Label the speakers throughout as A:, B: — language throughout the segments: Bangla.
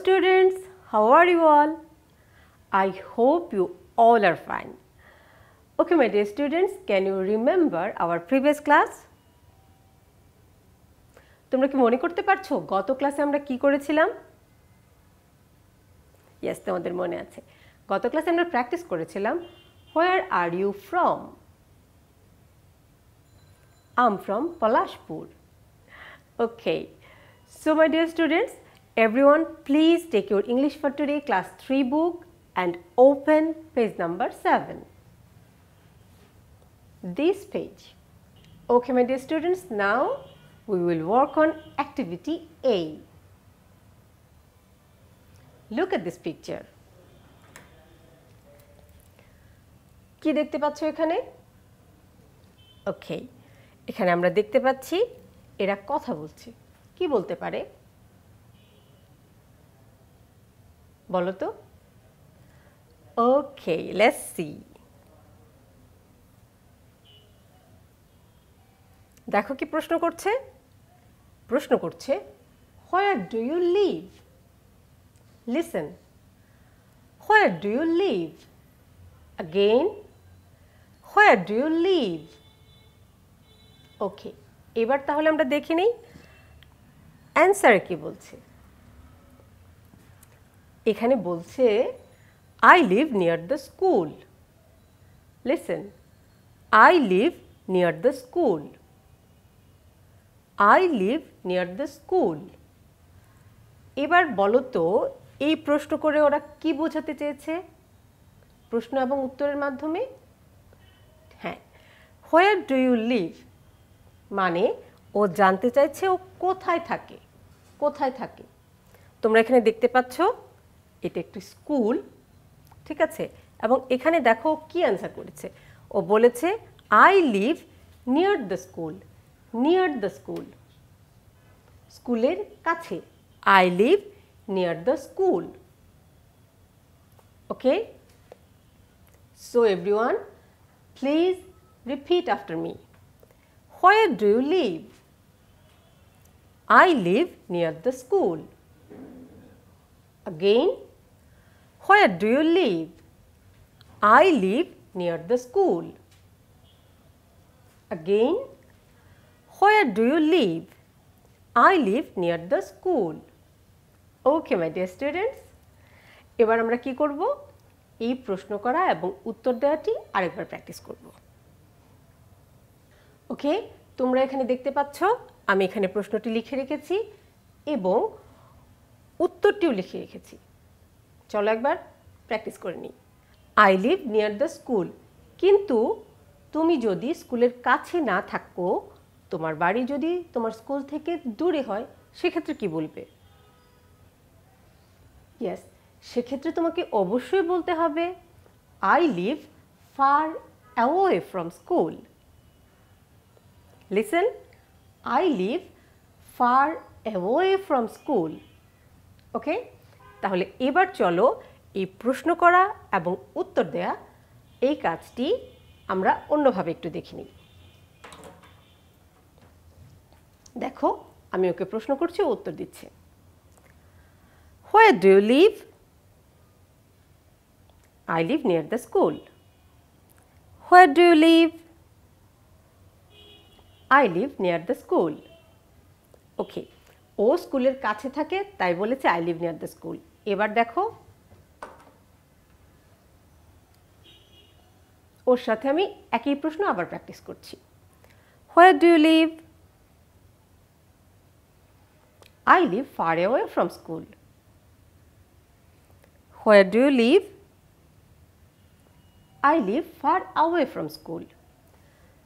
A: students, how are you all? I hope you all are fine. Okay my dear students, can you remember our previous class? তোমরা কি মনে করতে পারছো গত ক্লাসে আমরা কি করেছিলাম? Yes, তোমাদের মনে আছে। গত ক্লাসে আমরা প্র্যাকটিস করেছিলাম Where are you from? I'm from Palashpur. Okay. So my dear students, everyone please take your English for Today class 3 book and open page number 7. This page. Okay my dear students, now we will work on activity A. Look at this picture. কি দেখতে পাচ্ছ এখানে? Okay. এখানে আমরা দেখতে পাচ্ছি এরা কথা বলছে। কি বলতে পারে? বলো তো? Okay, let's see. দেখো কি প্রশ্ন করছে? প্রশ্ন করছে Where do you live? Listen. Where do you live? Again. Where do you live? Okay. এবার তাহলে আমরা দেখে নেই অ্যানসার কি বলছে। এখানে বলছে I live near the school. Listen. I live near the school. I live near the school. এবার বলো তো এই প্রশ্ন করে ওরা কি বোঝাতে চেয়েছে প্রশ্ন এবং উত্তরের মাধ্যমে? হ্যাঁ, Where do you live? মানে ও জানতে চাইছে ও কোথায় থাকে, কোথায় থাকে। তোমরা এখানে দেখতে পাচ্ছ এটা একটি স্কুল, ঠিক আছে, এবং এখানে দেখো কি অ্যান্সার করেছে। ও বলেছে I live near the school. Near the school. স্কুলের কাছে। I live near the school. Okay? So everyone, please repeat after me. Where do you live? I live near the school. Again, where do you live? I live near the school. Again, where do you live? I live near the school. Okay, my dear students. এবার আমরা কি করব? এই প্রশ্ন করা এবং উত্তর দেওয়াটি আরেকবার প্র্যাকটিস করব। ওকে, তোমরা এখানে দেখতে পাচ্ছ আমি এখানে প্রশ্নটি লিখে রেখেছি এবং উত্তরটিও লিখে রেখেছি। চলো একবার প্র্যাকটিস করে নিই। I live near the school. কিন্তু তুমি যদি স্কুলের কাছে না থাকো, তোমার বাড়ি যদি তোমার স্কুল থেকে দূরে হয়, সেক্ষেত্রে কি বলবে? Yes, সেক্ষেত্রে তোমাকে অবশ্যই বলতে হবে I live far away from school. Listen, I live far away from school. Okay? তাহলে এবার চলো এই প্রশ্ন করা এবং উত্তর দেয়া এই কাজটি আমরা অন্যভাবে একটু দেখে নিই। দেখো আমি ওকে প্রশ্ন করছি ও উত্তর দিচ্ছে। Where do you live? I live near the school. Where do you live? I live near the school. Okay. ও স্কুলের কাছে থাকে তাই বলেছে I live near the school. এবার দেখো ওর সাথে আমি একই প্রশ্ন আবার প্র্যাকটিস করছি। Where do you live? I live far away from school. Where do you live? I live far away from school.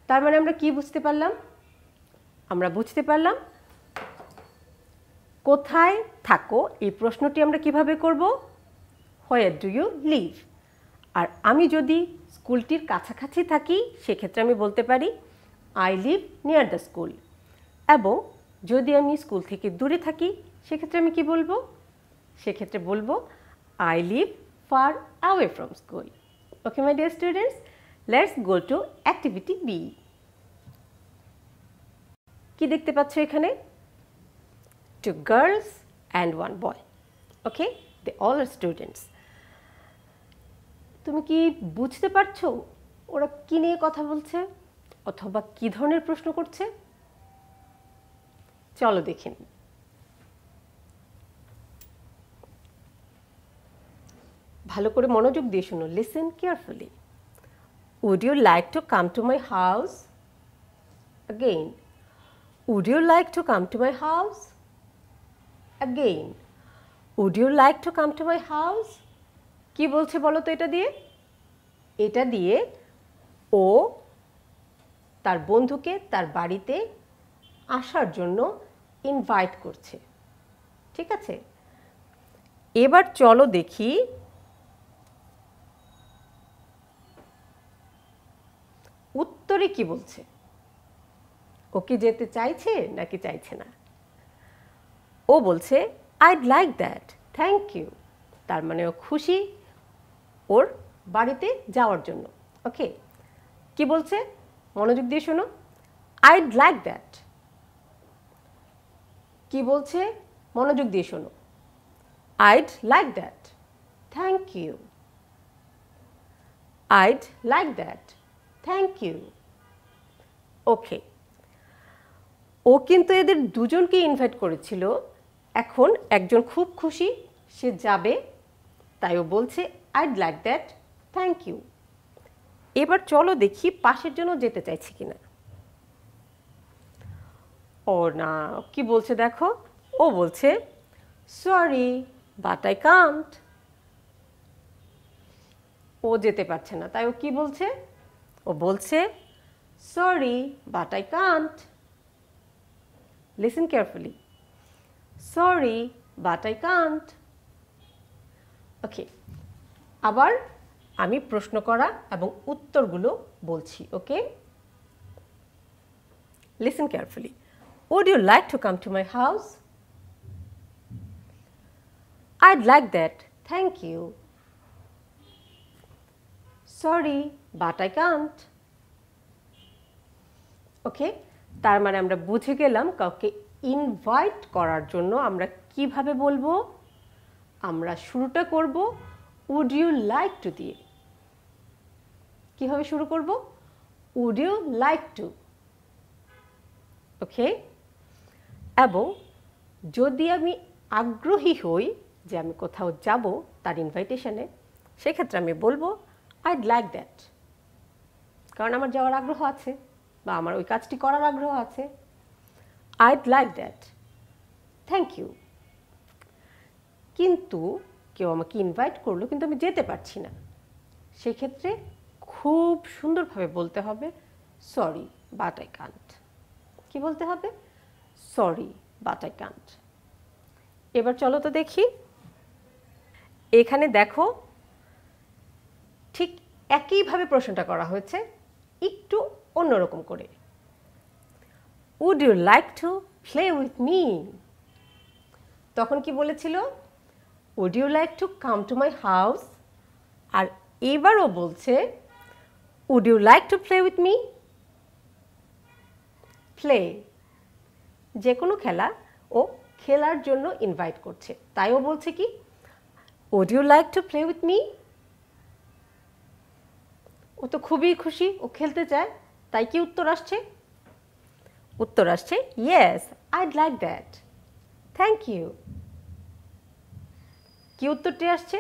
A: তার মানে আমরা কি বুঝতে পারলাম? আমরা বুঝতে পারলাম কোথায় থাকো এই প্রশ্নটি আমরা কিভাবে করব? Where do you live? আর আমি যদি স্কুলটির কাছাকাছি থাকি সেক্ষেত্রে আমি বলতে পারি I live near the school. এবং যদি আমি স্কুল থেকে দূরে থাকি সেক্ষেত্রে আমি কি বলবো? সেক্ষেত্রে বলবো I live far away from school. Okay my dear students, let's go to activity B. কি দেখতে পাচ্ছ এখানে? Two girls and one boy. Okay, they all are students. তুমি কি বুঝতে পারছো ওরা কি নিয়ে কথা বলছে অথবা কি ধরনের প্রশ্ন করছে? চলো দেখি। ভালো করে মনোযোগ দিয়ে শোনো, listen carefully. Would you like to come to my house? Again. Would you like to come to my house? Again. Would you like to come to my house? কি বলছে বলো তো এটা দিয়ে? এটা দিয়ে ও তার বন্ধুকে তার বাড়িতে আসার জন্য ইনভাইট করছে। ঠিক আছে, এবার চলো দেখি উত্তরে কি বলছে। ও কি যেতে চাইছে নাকি চাইছে না? ও বলছে I'd like that, thank you. তার মানে ও খুশি ওর বাড়িতে যাওয়ার জন্য। ওকে, কি বলছে মনোযোগ দিয়ে শোনো। I'd like that. কি বলছে মনোযোগ দিয়ে শোনো। I'd like that, thank you. I'd like that, thank you. Okay, ও কিন্তু এদের দুজনকে ইনভাইট করেছিল। এখন একজন খুব খুশি, সে যাবে, তাই ও বলছে I'd like that, thank you. এবার চলো দেখি পাশের জন্য যেতে চাইছে কিনা। ও না, কি বলছে দেখো। ও বলছে সরি বাট আই কান্ট। ও যেতে পারছে না, তাই ও কি বলছে? ও বলছে sorry but I can't. Listen carefully. Sorry but I can't. Okay, আবার আমি প্রশ্ন করা এবং উত্তরগুলো বলছি। Okay, listen carefully. Would you like to come to my house? I'd like that, thank you. Sorry, but I can't. ওকে, তার মানে আমরা বুঝে গেলাম কাউকে ইনভাইট করার জন্য আমরা কিভাবে বলবো। আমরা শুরুটা করব would you like to দিয়ে। কিভাবে শুরু করব? would you like to। ওকে, এবং যদি আমি আগ্রহী হই যে আমি কোথাও যাব তার ইনভাইটেশনে, সেক্ষেত্রে আমি বলবো আইড লাইক দ্যাট, কারণ আমার যাওয়ার আগ্রহ আছে বা আমার ওই কাজটি করার আগ্রহ আছে। I'd like that, thank you. কিন্তু কেউ আমাকে ইনভাইট করলো কিন্তু আমি যেতে পারছি না, সেক্ষেত্রে খুব সুন্দরভাবে বলতে হবে সরি বাট আই কান্ট। কি বলতে হবে? Sorry but I Kant. এবার চলো তো দেখি, এখানে দেখো ঠিক একইভাবে প্রশ্নটা করা হয়েছে, একটু অন্যরকম করে। Would you like to play with me? তখন কি বলেছিল? Would you like to come to my house? আর এবারও বলছে Would you like to play with me? Play, যে কোনো খেলা ও খেলার জন্য ইনভাইট করছে, তাই ও বলছে কি Would you like to play with me? ও তো খুবই খুশি, ও খেলতে চায়, তাই কি উত্তর আসছে? উত্তর আসছে Yes, I'd like that, thank you। কি উত্তরটি আসছে?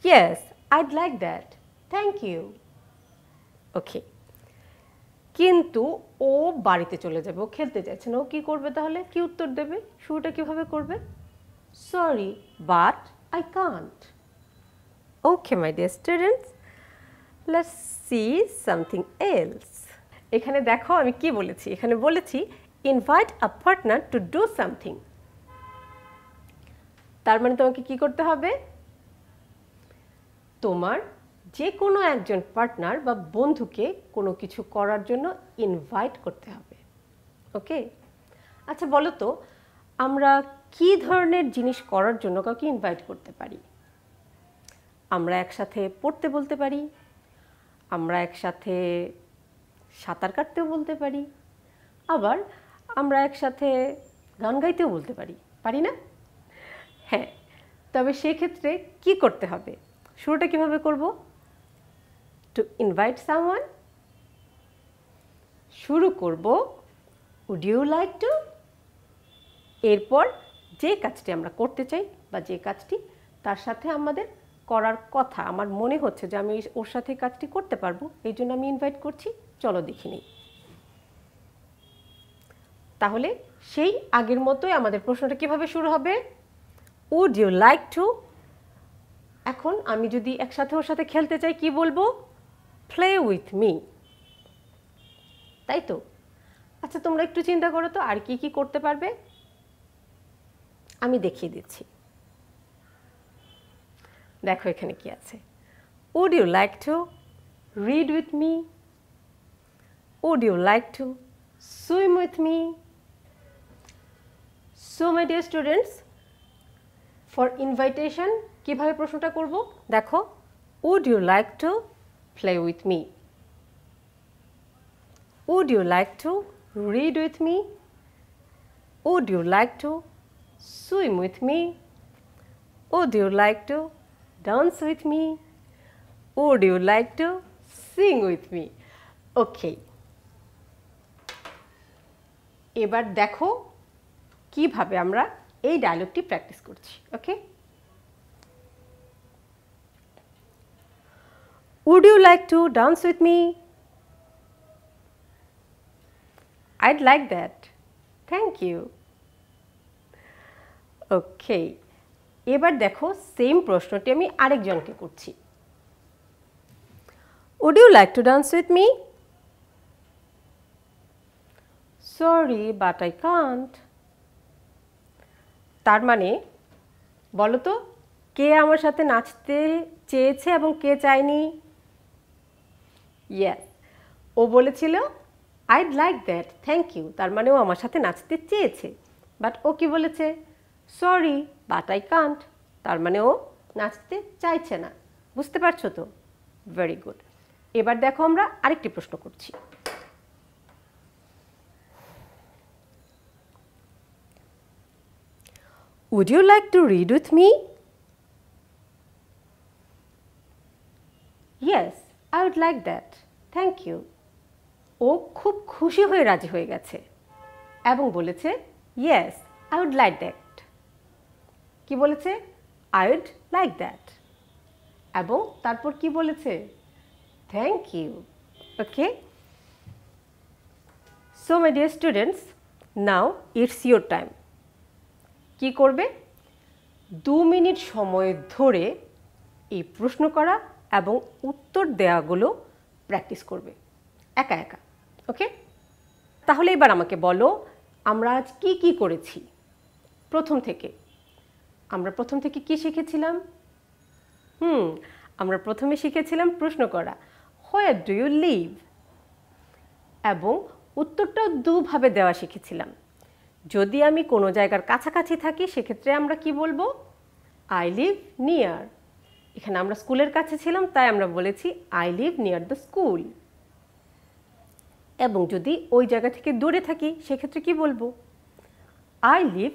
A: Yes, I'd like that, thank you। ওকে, কিন্তু ও বাড়িতে চলে যাবে, ও খেলতে চাইছে না। ও কি করবে তাহলে? কি উত্তর দেবে? শুরুটা কিভাবে করবে? Sorry but I can't. Okay my dear students, let's see something else. এখানে দেখো আমি কি বলেছি। এখানে বলেছি invite a partner to do something. তার মানে তোমাকে কি করতে হবে? তোমার যে কোনো একজন পার্টনার বা বন্ধুকে কোনো কিছু করার জন্য ইনভাইট করতে হবে। ওকে, আচ্ছা বলো তো আমরা কি ধরনের জিনিস করার জন্য কাউকে ইনভাইট করতে পারি? আমরা একসাথে পড়তে বলতে পারি, আমরা একসাথে সাঁতার কাটতেও বলতে পারি, আবার আমরা একসাথে গান গাইতেও বলতে পারি, পারি না? হ্যাঁ, তবে সেক্ষেত্রে কি করতে হবে, শুরুটা কিভাবে করব? টু ইনভাইট সামওয়ান, শুরু করব উড ইউ লাইক টু, এরপর যে কাজটি আমরা করতে চাই বা যে কাজটি তার সাথে আমাদের করার কথা, আমার মনে হচ্ছে যে আমি ওর সাথে কাজটি করতে পারবো, এই জন্য আমি ইনভাইট করছি, চলো দেখি নিই। তাহলে সেই আগের মতোই আমাদের প্রশ্নটা কিভাবে শুরু হবে? Would you like to. এখন আমি যদি একসাথে ওর সাথে খেলতে চাই কি বলবো? প্লে উইথ মি, তাই তো? আচ্ছা তোমরা একটু চিন্তা করো তো আর কি কি করতে পারবে, আমি দেখিয়ে দিচ্ছি। দেখো এখানে কি আছে। Would you like to read with me, would you like to swim with me. So my dear students, for invitation কিভাবে প্রশ্নটা করব? দেখো, would you like to play with me, would you like to read with me, would you like to swim with me, would you like to dance with me, would you like to sing with me. Okay, এবার দেখো কিভাবে আমরা এই ডায়লগটি প্র্যাকটিস করছি। ওকে, would you like to dance with me? I'd like that. Thank you. Okay. এবার দেখো সেম প্রশ্নটি আমি আরেকজনকে করছি। Would you like to dance with me? Sorry, but I can't. তার মানে বলো তো কে আমার সাথে নাচতে চেয়েছে এবং কে চায়নি? Yes, ও বলেছিল I'd like that, thank you, তার মানে ও আমার সাথে নাচতে চেয়েছে, বাট ও কি বলেছে? সরি বাট আই কান্ট, তার মানে ও নাচতে চাইছে না। বুঝতে পারছো তো? Very good. এবার দেখো আমরা আরেকটি প্রশ্ন করছি। Would you like to read with me? Yes, I would like that, thank you. ও খুব খুশি হয়ে রাজি হয়ে গেছে এবং বলেছে yes I would like that. কি বলেছে? আই উড লাইক দ্যাট, এবং তারপর কি বলেছে? Thank you. Okay, so my dear students, now it's your time. কি করবে? 2 মিনিট সময় ধরে এই প্রশ্ন করা এবং উত্তর দেওয়াগুলো প্র্যাকটিস করবে একা একা। ওকে, তাহলে এবার আমাকে বলো আমরা আজ কি কি করেছি প্রথম থেকে? আমরা প্রথম থেকে কি শিখেছিলাম? আমরা প্রথমে শিখেছিলাম প্রশ্ন করা, হোয়ার ডু ইউ লিভ, এবং উত্তরটাও দুভাবে দেওয়া শিখেছিলাম। যদি আমি কোনো জায়গার কাছাকাছি থাকি সেক্ষেত্রে আমরা কি বলবো? I leave near. এখানে আমরা স্কুলের কাছে ছিলাম তাই আমরা বলেছি I live near the school. এবং যদি ওই জায়গা থেকে দূরে থাকি সেক্ষেত্রে কি বলবো? I live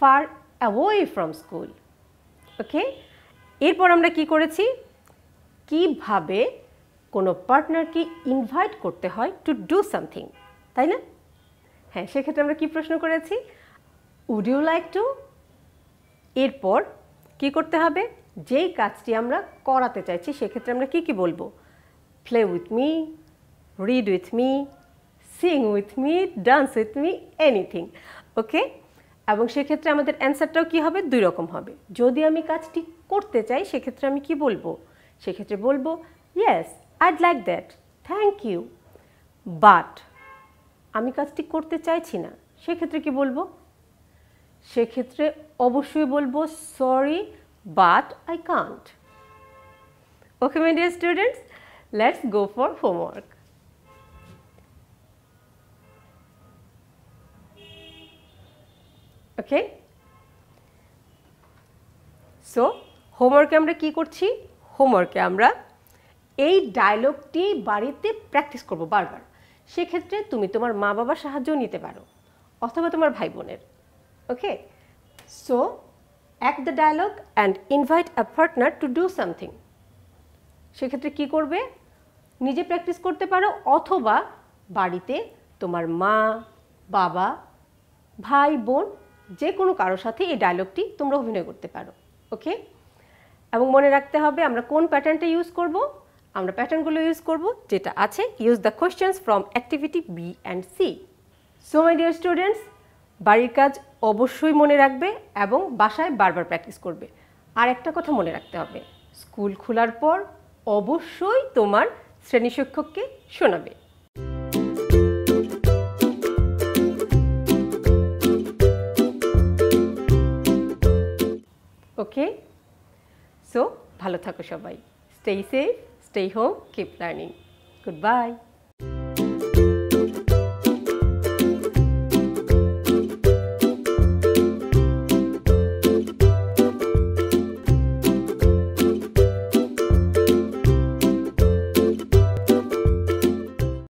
A: far away from school. Okay, এরপর আমরা কি করেছি? কিভাবে কোনো পার্টনারকে ইনভাইট করতে হয় টু ডু সামথিং, তাই না? হ্যাঁ, সেক্ষেত্রে আমরা কি প্রশ্ন করেছি? Would you like to. এরপর কি করতে হবে? যেই কাজটি আমরা করাতে চাইছি সেক্ষেত্রে আমরা কি কি বলবো? Play with me, read with me, sing with me, dance with me, anything. Okay, এবং সেক্ষেত্রে আমাদের অ্যান্সারটাও কী হবে? 2 রকম হবে। যদি আমি কাজটি করতে চাই সেক্ষেত্রে আমি কি বলবো? সেক্ষেত্রে বলবো yes I'd like that, thank you. But আমি কাজটি করতে চাইছি না সেক্ষেত্রে কি বলবো? সেক্ষেত্রে অবশ্যই বলবো sorry but I can't. Okay my dear students, let's go for homework. Okay, so হোমওয়ার্কে আমরা কি করছি? হোমওয়ার্কে আমরা এই ডায়লগটি বাড়িতে প্র্যাকটিস করব বারবার। সেক্ষেত্রে তুমি তোমার মা বাবার সাহায্য নিতে পারো অথবা তোমার ভাই বোনের। ওকে, so act the dialogue and invite a partner to do something. সেক্ষেত্রে কি করবে? নিজে প্র্যাকটিস করতে পারো অথবা বাড়িতে তোমার মা, বাবা, ভাই, বোন যে কোনো কারোর সাথে এই ডায়লগটি তোমরা অভিনয় করতে পারো। ওকে? এবং মনে রাখতে হবে আমরা কোন প্যাটার্নটা ইউজ করব? আমরা প্যাটার্নগুলো ইউজ করব যেটা আছে use the questions from activity B and C. So my dear students, বাড়ির কাজ অবশ্যই মনে রাখবে এবং বাসায় বারবার প্র্যাকটিস করবে। আর একটা কথা মনে রাখতে হবে, স্কুল খোলার পর অবশ্যই তোমার শ্রেণী শিক্ষককে শোনাবে। ওকে? সো ভালো থাকো সবাই। Stay safe, stay home, keep learning. Good bye.